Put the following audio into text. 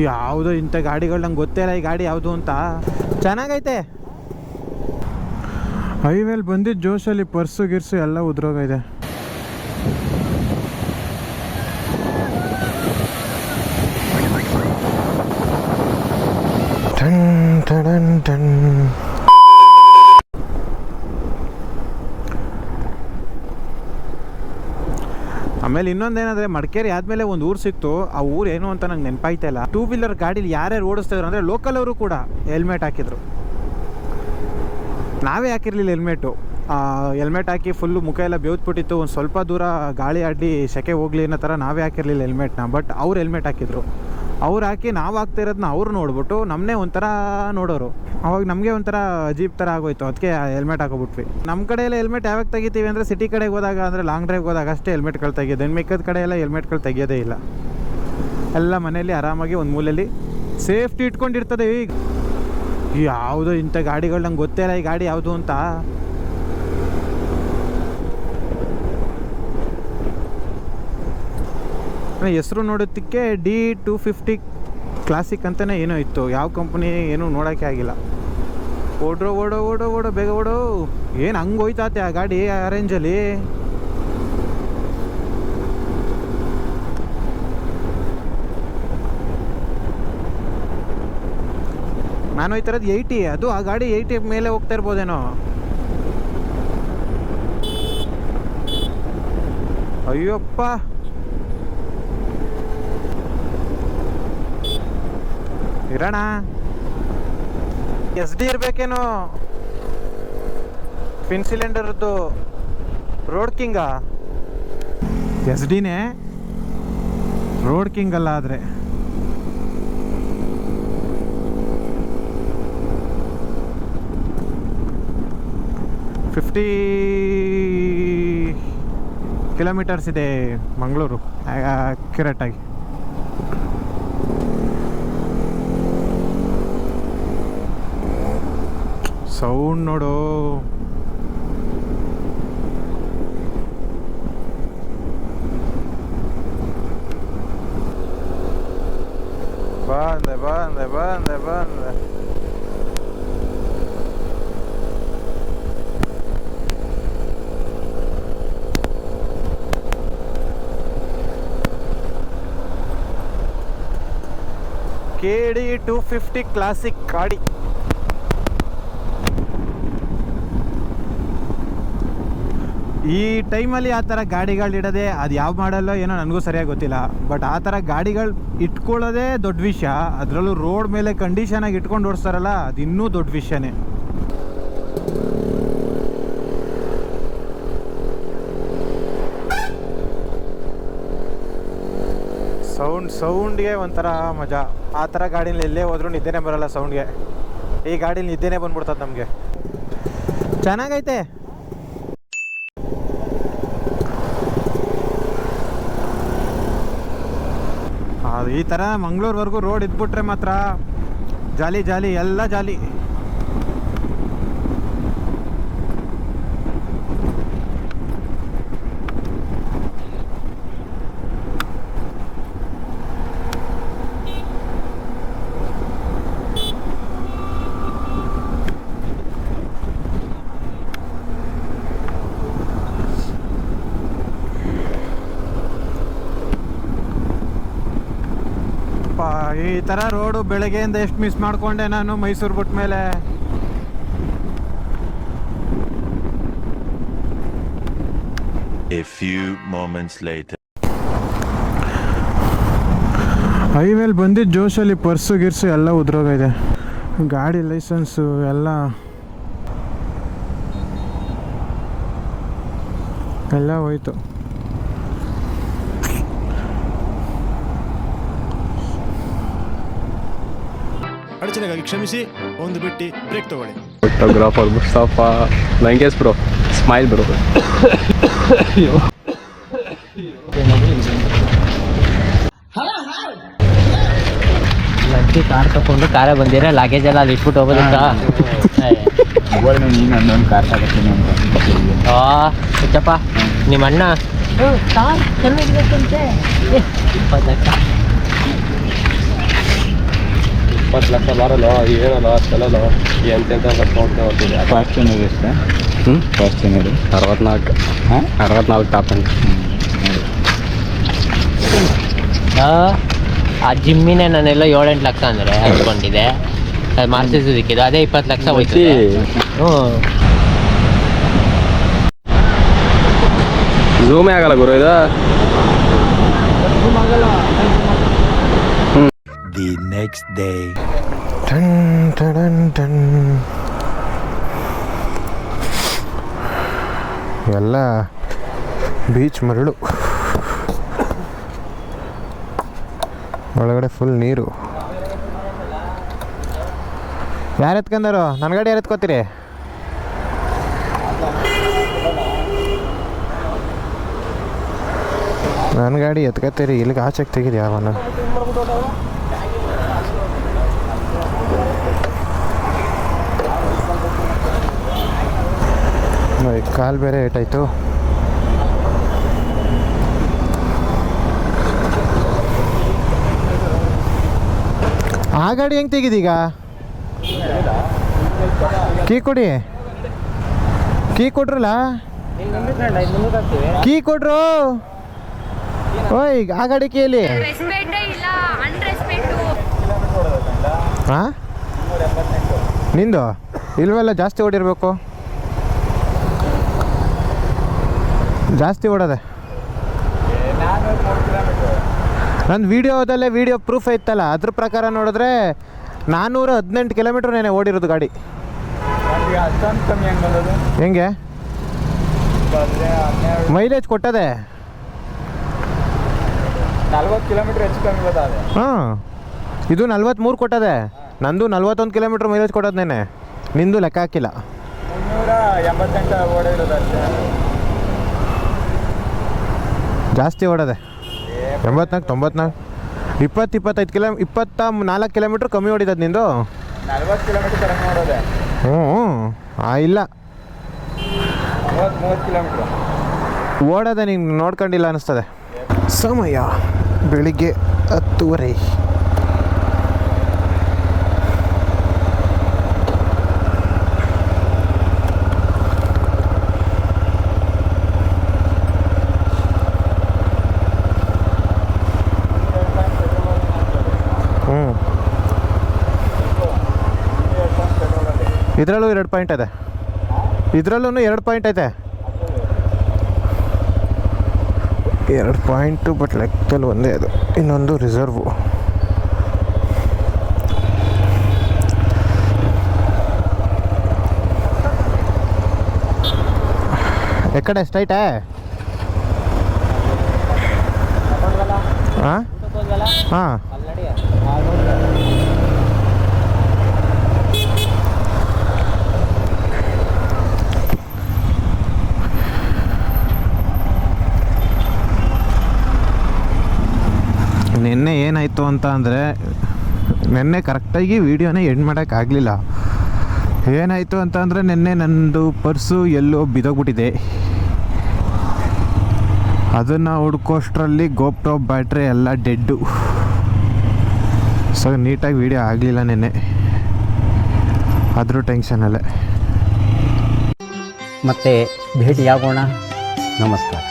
ಯಾವುದು ಇಂಥ ಗಾಡಿಗಳು ನಂಗೆ ಗೊತ್ತೇ ಇಲ್ಲ ಈ ಗಾಡಿ ಯಾವುದು ಅಂತ. ಚೆನ್ನಾಗೈತೆ. ಹೈವೇಲಿ ಬಂದಿದ್ದು ಜೋಶಲ್ಲಿ ಪರ್ಸು ಗಿರ್ಸು ಎಲ್ಲ ಉದ್ರೋಗಿದೆ. ಟನ್ ಟಡನ್ ಟನ್. ಆಮೇಲೆ ಇನ್ನೊಂದೇನಂದರೆ ಮಡಿಕೇರಿ ಆದಮೇಲೆ ಒಂದು ಊರು ಸಿಕ್ತು. ಆ ಊರು ಏನು ಅಂತ ನಂಗೆ ನೆನಪಾಯ್ತಾ ಇಲ್ಲ. ಟೂ ವೀಲರ್ ಗಾಡೀಲಿ ಯಾರ್ಯಾರು ಓಡಿಸ್ತಿದ್ರು ಅಂದರೆ ಲೋಕಲ್ ಅವರು ಕೂಡ ಹೆಲ್ಮೆಟ್ ಹಾಕಿದ್ರು. ನಾವೇ ಹಾಕಿರಲಿಲ್ಲ ಹೆಲ್ಮೆಟ್ ಹಾಕಿ ಫುಲ್ಲು ಮುಖ ಎಲ್ಲ ಬೇವ್ತ್ಬಿಟ್ಟಿತ್ತು. ಒಂದು ಸ್ವಲ್ಪ ದೂರ ಗಾಳಿ ಅಡ್ಡಿ ಸೆಕೆ ಹೋಗಲಿ ಅನ್ನೋ ಥರ ನಾವೇ ಹಾಕಿರಲಿಲ್ಲ ಹೆಲ್ಮೆಟ್ನ. ಬಟ್ ಅವ್ರು ಹೆಲ್ಮೆಟ್ ಹಾಕಿದ್ರು. ಅವ್ರು ಹಾಕಿ ನಾವು ಹಾಕ್ತಿರೋದನ್ನ ಅವ್ರು ನೋಡ್ಬಿಟ್ಟು ನಮ್ಮನ್ನೇ ಒಂಥರ ನೋಡೋರು. ಅವಾಗ ನಮಗೆ ಒಂಥರ ಅಜೀಬ್ ಥರ ಆಗೋಯ್ತು. ಅದಕ್ಕೆ ಹೆಲ್ಮೆಟ್ ಹಾಕೋಬಿಟ್ವಿ. ನಮ್ಮ ಕಡೆ ಎಲ್ಲ ಹೆಲ್ಮೆಟ್ ಯಾವಾಗ ತೆಗಿತೀವಿ ಅಂದರೆ ಸಿಟಿ ಕಡೆಗೆ ಹೋದಾಗ, ಅಂದರೆ ಲಾಂಗ್ ಡ್ರೈವ್ ಹೋದಾಗ ಅಷ್ಟೇ ಹೆಲ್ಮೆಟ್ಗಳು ತೆಗಿಯೋದು. ಇನ್ನು ಮಿಕ್ಕದ ಕಡೆ ಎಲ್ಲ ಹೆಲ್ಮೆಟ್ಗಳು ತೆಗಿಯೋದೇ ಇಲ್ಲ. ಎಲ್ಲ ಮನೆಯಲ್ಲಿ ಆರಾಮಾಗಿ ಒಂದು ಮೂಲೆಯಲ್ಲಿ ಸೇಫ್ಟಿ ಇಟ್ಕೊಂಡಿರ್ತದೆ. ಈಗ ಯಾವುದು ಇಂಥ ಗಾಡಿಗಳು ನಂಗೆ ಗೊತ್ತೇ ಇಲ್ಲ ಈ ಗಾಡಿ ಯಾವುದು ಅಂತ. ಹೆಸರು ನೋಡೋದಕ್ಕೆ D250 ಕ್ಲಾಸಿಕ್ ಅಂತಲೇ ಏನೋ ಇತ್ತು. ಯಾವ ಕಂಪ್ನಿ ಏನೂ ನೋಡೋಕ್ಕೆ ಆಗಿಲ್ಲ. ಓಡೋ ಬೇಗ ಓಡೋ. ಏನು ಹಂಗೆ ಹೋಯ್ತಾತೆ ಆ ಗಾಡಿ ಆ ರೇಂಜಲ್ಲಿ. ನಾನು ಹೋಯ್ತಿರೋದು 80. ಅದು ಆ ಗಾಡಿ 80 ಮೇಲೆ ಹೋಗ್ತಾ ಇರ್ಬೋದೇನೋ. ಅಯ್ಯಪ್ಪ, ಇರೋಣ. SD ಇರಬೇಕೇನೋ. ಫಿನ್ ಸಿಲಿಂಡರ್ದು ರೋಡ್ ಕಿಂಗಾ? SD-ನೇ ರೋಡ್ ಕಿಂಗ್ ಅಲ್ಲ. ಆದರೆ 50 ಕಿಲೋಮೀಟರ್ಸ್ ಇದೆ ಮಂಗಳೂರು ಅಕ್ಯುರೇಟಾಗಿ. ಸೌಂಡ್ ನೋಡು. ಬಂದೆ. KD250 ಕ್ಲಾಸಿಕ್ ಗಾಡಿ. ಈ ಟೈಮಲ್ಲಿ ಆ ಥರ ಗಾಡಿಗಳಿಡೋದೇ, ಅದು ಯಾವ ಮಾಡಲ್ಲೋ ಏನೋ ನನಗೂ ಸರಿಯಾಗಿ ಗೊತ್ತಿಲ್ಲ. ಬಟ್ ಆ ಥರ ಗಾಡಿಗಳು ಇಟ್ಕೊಳ್ಳೋದೇ ದೊಡ್ಡ ವಿಷಯ. ಅದರಲ್ಲೂ ರೋಡ್ ಮೇಲೆ ಕಂಡೀಷನಾಗಿ ಇಟ್ಕೊಂಡು ಓಡಿಸ್ತಾರಲ್ಲ, ಅದು ಇನ್ನೂ ದೊಡ್ಡ ವಿಷಯನೇ. ಸೌಂಡ್ಗೆ ಒಂಥರ ಮಜಾ. ಆ ಥರ ಗಾಡೀಲಿ ಎಲ್ಲೇ ಹೋದ್ರೂ ನಿದ್ದೆನೇ ಬರೋಲ್ಲ ಸೌಂಡ್ಗೆ. ಈ ಗಾಡೀಲಿ ನಿದ್ದೆನೇ ಬಂದ್ಬಿಡ್ತದೆ ನಮಗೆ. ಚೆನ್ನಾಗೈತೆ. ಅದು ಈ ಥರ ಮಂಗಳೂರುವರೆಗೂ ರೋಡ್ ಇದ್ಬಿಟ್ರೆ ಮಾತ್ರ ಜಾಲಿ ಎಲ್ಲ ಜಾಲಿ. ಈ ಥರ ರೋಡು ಬೆಳಗ್ಗೆಯಿಂದ ಎಷ್ಟು ಮಿಸ್ ಮಾಡಿಕೊಂಡೆ ನಾನು ಮೈಸೂರು ಬಿಟ್ಟ ಮೇಲೆ. A few moments later. ಹೈವೇಲಿ ಬಂದಿದ್ದು ಜೋಶಲ್ಲಿ ಪರ್ಸು ಗಿರ್ಸು ಎಲ್ಲ ಉದ್ರೋಗಿದೆ. ಗಾಡಿ ಲೈಸೆನ್ಸು ಎಲ್ಲ ಹೋಯ್ತು. ಅಡಚಣೆಗಾಗಿ ಕ್ಷಮಿಸಿ, ಒಂದು ಬಿಟ್ಟು ಬ್ರೇಕ್ ತಗೊಳ್ಳಿ. Photographer Mustafa Langesh bro, smile bro. ಲಂಚಿ ಕಾರ್ ತಗೊಂಡು ಕಾರೇ ಬಂದಿರ, ಲಾಗೇಜ್ ಎಲ್ಲ ಅಲ್ಲಿ ಇಟ್ಬಿಟ್ಟು ಹೋಗೋದಂತ. ನೀನು ಅನ್ನೊಂದು ಕಾರ್ ತಗೋತೀನಿ ಅಂತ. ಹುಚ್ಚಪ್ಪ ನಿಮ್ಮ ಅಣ್ಣ ಕಾರ್ ಚೆನ್ನಾಗಿರುತ್ತಂತೆ. 20 ಲಕ್ಷ ಬರಲ್ಲ ಏನಲ್ಲ ಅಷ್ಟೆಲ್ಲ ಎಂತೆಂತ ನೋಡ್ತಾ ಹೋಗ್ತಿದೆ. ಫಾರ್ಚುನರ್ ಎಷ್ಟು? ಫಾರ್ಚುನರ್ 64 ಹಾಂ 64 ಟಾಪ್ ಅಂಡ್ ಆ ಜಿಮ್ಮಿನೇ ನಾನೆಲ್ಲ 7-8 ಲಕ್ಷ ಅಂದರೆ ಹಚ್ಕೊಂಡಿದೆ. ಅದು ಮಾರ್ಸಿಸೋದಕ್ಕಿದ್ದು ಅದೇ 20 ಲಕ್ಷ ಹೋಯ್ತು. ಹ್ಞೂ ಝೂಮೇ ಆಗಲ್ಲ ಗುರು ಇದು. The next day. ಟನ್ ಟಡನ್ ಟನ್. ಎಲ್ಲ ಬೀಚ್ ಮರಳು, ಒಳಗಡೆ ಫುಲ್ ನೀರು. ಯಾರು ಎತ್ಕೊಂಡಾರು? ನನ್ನ ಗಾಡಿ ಯಾರು ಎತ್ಕೋತೀರಿ? ನನ್ನ ಗಾಡಿ ಎತ್ಕೋತೀರಿ, ಇಲ್ಲಿಗೆ ಆಚೆಗೆ ತೆಗೀರಿ ಯಾವನ. ಕಾಲು ಬೇರೆ ಏಟಾಯ್ತು. ಆ ಗಾಡಿ ಹೆಂಗೆ ತೆಗಿದೀಗ? ಕೀ ಕೊಡಿ, ಕೀ ಕೊಡ್ರಲ್ಲ, ಕೀ ಕೊಡ್ರು. ಓಯ್ ಆ ಗಾಡಿ ಕೀಲಿ. ಹಾಂ ನಿಂದು ಇಲ್ವೆಲ್ಲ ಜಾಸ್ತಿ ಓಡಿರ್ಬೇಕು, ಜಾಸ್ತಿ ಓಡೋದೆ. ನನ್ನ ವೀಡಿಯೋದಲ್ಲೇ ವೀಡಿಯೋ ಪ್ರೂಫ್ ಐತಲ್ಲ, ಅದ್ರ ಪ್ರಕಾರ ನೋಡಿದ್ರೆ 418 ಕಿಲೋಮೀಟ್ರ್ ನೇನೆ ಓಡಿರೋದು ಗಾಡಿ. ಹೆಂಗೆ ಮೈಲೇಜ್ ಕೊಟ್ಟದೆ? 40 ಕಿಲೋಮೀಟ್ರ್ ಹೆಚ್ಚು ಕಮ್ಮಿ ಬರ್ತದೆ. ಹಾಂ, ಇದು 43 ಕೊಟ್ಟದೆ. ನಂದು 41 ಕಿಲೋಮೀಟ್ರ್ ಮೈಲೇಜ್ ಕೊಟ್ಟದು ನೇನೆ. ನಿಂದು ಲೆಕ್ಕ ಹಾಕಿಲ್ಲ. 388 ಓಡಿರೋದು ಅಷ್ಟೇ. ಜಾಸ್ತಿ ಓಡದೆ. 84, 94, 24 ಕಿಲೋಮೀಟ್ರ್ ಕಮ್ಮಿ ಓಡಿದದು ನಿಂದು. 40 ಕಿಲೋಮೀಟ್ರ್ ಕಡಿಮೆ ಓಡೋದೆ. ಇಲ್ಲ 30 ಕಿಲೋಮೀಟ್ರ್ ಓಡೋದೆ. ನೀನು ನೋಡ್ಕೊಂಡಿಲ್ಲ ಅನ್ನಿಸ್ತದೆ. ಸಮಯ ಬೆಳಿಗ್ಗೆ 10:30. ಇದರಲ್ಲೂ 2 ಪಾಯಿಂಟ್ ಇದೆ. ಇದರಲ್ಲೂ 2 ಪಾಯಿಂಟ್ ಐತೆ. 2 ಪಾಯಿಂಟು, ಬಟ್ ಲೆಕ್ಕದಲ್ಲಿ ಒಂದೇ ಅದು. ಇನ್ನೊಂದು ರಿಸರ್ವು. ಎಕ್ಕಡೆ ಸ್ಟ್ರೈಟೇ? ಹಾಂ ಹಾಂ ನಿನ್ನೆ ಏನಾಯಿತು ಅಂತ ಅಂದರೆ, ನಿನ್ನೆ ಕರೆಕ್ಟಾಗಿ ವೀಡಿಯೋನೇ ಎಂಡ್ ಮಾಡೋಕ್ಕಾಗಲಿಲ್ಲ. ಏನಾಯಿತು ಅಂತ ಅಂದರೆ, ನಿನ್ನೆ ನನ್ನದು ಪರ್ಸು ಎಲ್ಲೋ ಬಿದ್ದೋಗ್ಬಿಟ್ಟಿದೆ. ಅದನ್ನು ಹುಡ್ಕೋಷ್ಟರಲ್ಲಿ ಗೋಪ್ರೋ ಬ್ಯಾಟ್ರಿ ಎಲ್ಲ ಡೆಡ್ಡು. ಸೊ ನೀಟಾಗಿ ವೀಡಿಯೋ ಆಗಲಿಲ್ಲ ನಿನ್ನೆ, ಅದ್ರ ಟೆನ್ಷನಲ್ಲೇ. ಮತ್ತೆ ಭೇಟಿಯಾಗೋಣ. ನಮಸ್ಕಾರ.